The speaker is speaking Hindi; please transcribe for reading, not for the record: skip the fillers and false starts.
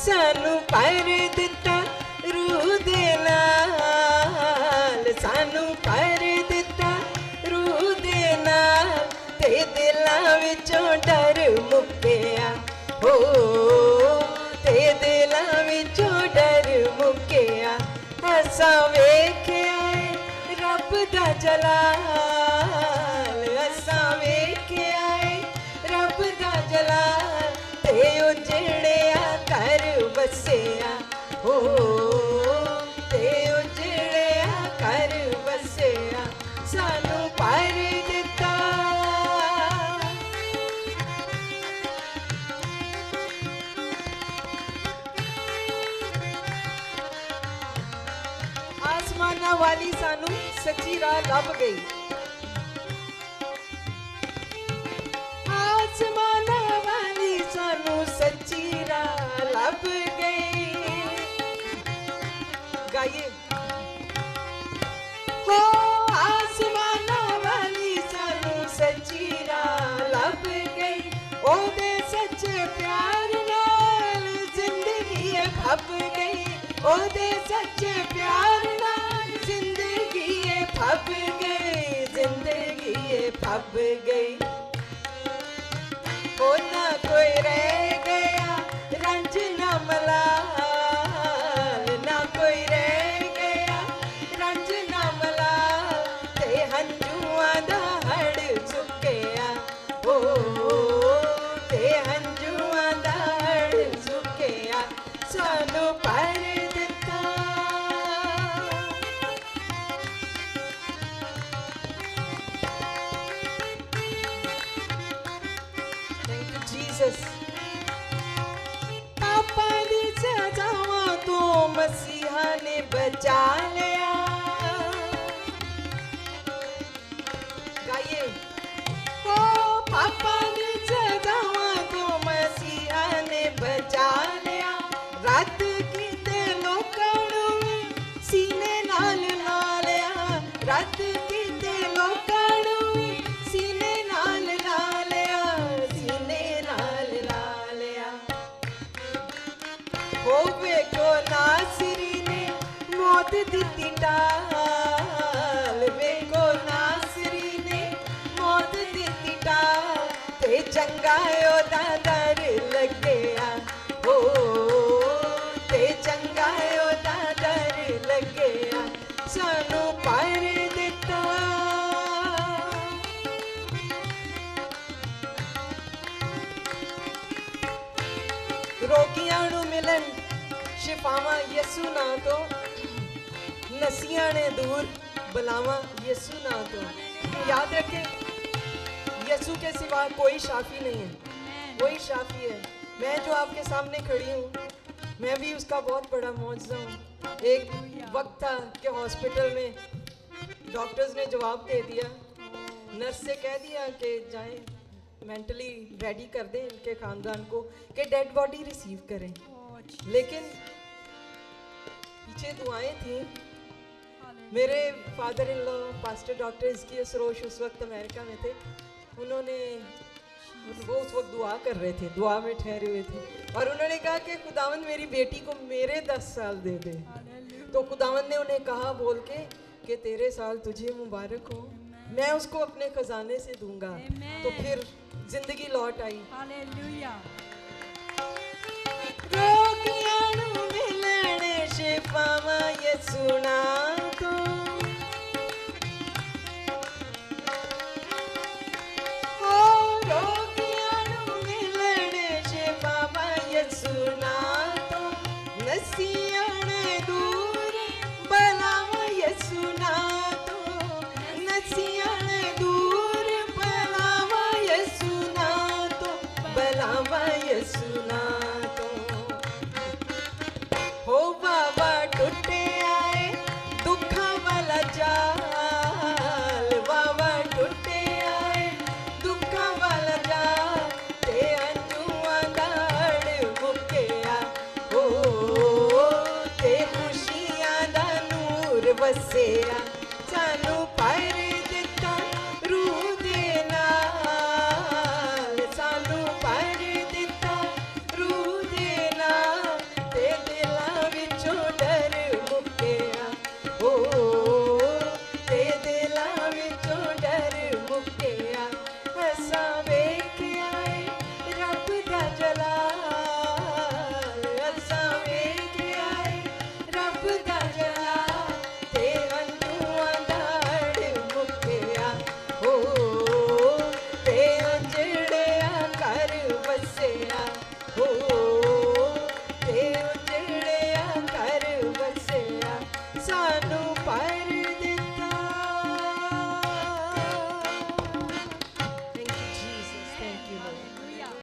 सानू पर दिता रूह दे नाल, सानू पर दिता रूह दे नाल, ते दिलां विचों डर मुक्या हो, ते दिलां विचों डर मुक्या। असां वेख्या रब दा जलाल, असां वेख्या रब दा जलाल, ते उजड़िया घर बसिया हो, ते उजड़िया घर बसिया, सानू पर दिता। आसमाना वाली सानू सच्ची राह लभ गई, आसमाना वाली सानू सच्ची राह लभ गई। गाइए हो, आसमाना वाली सानू सच्ची राह लभ गई, ओदे सच्चे प्यार नाल जिंदगी खप गई, ओदे सच्चे प्यार नाल जिंदगी फब गई, जिंदगी फब गई। ओ ना कोई रह गया रंज ना मलाल, ना कोई रह गया रंज ना मलाल, ते हंजुआं दा हड़ सुक्या हो, ते हंजुआं दा हड़ सुक्या, सानू पर दिता। Thank you Jesus. पापा दी सजावां तो मसीहा ने बचा लिया। गाइए हो, पापा दी सजावां तो मसीहा ने बचा लिया, रात कीते लोकां नूं सीने नाल ला लिया, रात कीते लोकां नूं सीने नाल ला लिया, सीने नाल ला लिया। हो वेखो नासरी ने मौत दित्ती टाल, वेखो नासरी ने मौत दित्ती टाल, ते चंगा ओदा दर लग्या हो, ते चंगा ओदा दर लग्या, सानू पर दिता। रोगियां नू मिलन शिफावां यसू नां तो, नसियां ने दूर बलावां यसू नां तो। याद रखें, यसू के सिवा कोई शाफी नहीं है, कोई शाफी है। मैं जो आपके सामने खड़ी हूँ, मैं भी उसका बहुत बड़ा मौजज़ा हूँ। एक वक्त था कि हॉस्पिटल में डॉक्टर्स ने जवाब दे दिया, नर्स से कह दिया कि जाएं मेंटली रेडी कर दें इनके ख़ानदान को कि डेड बॉडी रिसीव करें, लेकिन पीछे दुआएं थी। मेरे father in law pastor doctor इसकी सरोश उस वक्त अमेरिका में थे, उन्होंने वो उस वक्त दुआ कर रहे थे, दुआ में ठहरे हुए थे, और उन्होंने कहा कि खुदावंद मेरी बेटी को मेरे 10 साल दे दे। तो खुदावंद ने उन्हें कहा बोल के कि तेरे साल तुझे मुबारक हो, मैं उसको अपने खजाने से दूंगा। तो फिर जिंदगी लौट आई। हालेलुया। रोगियां नू मिलण शिफावां यसू नाल,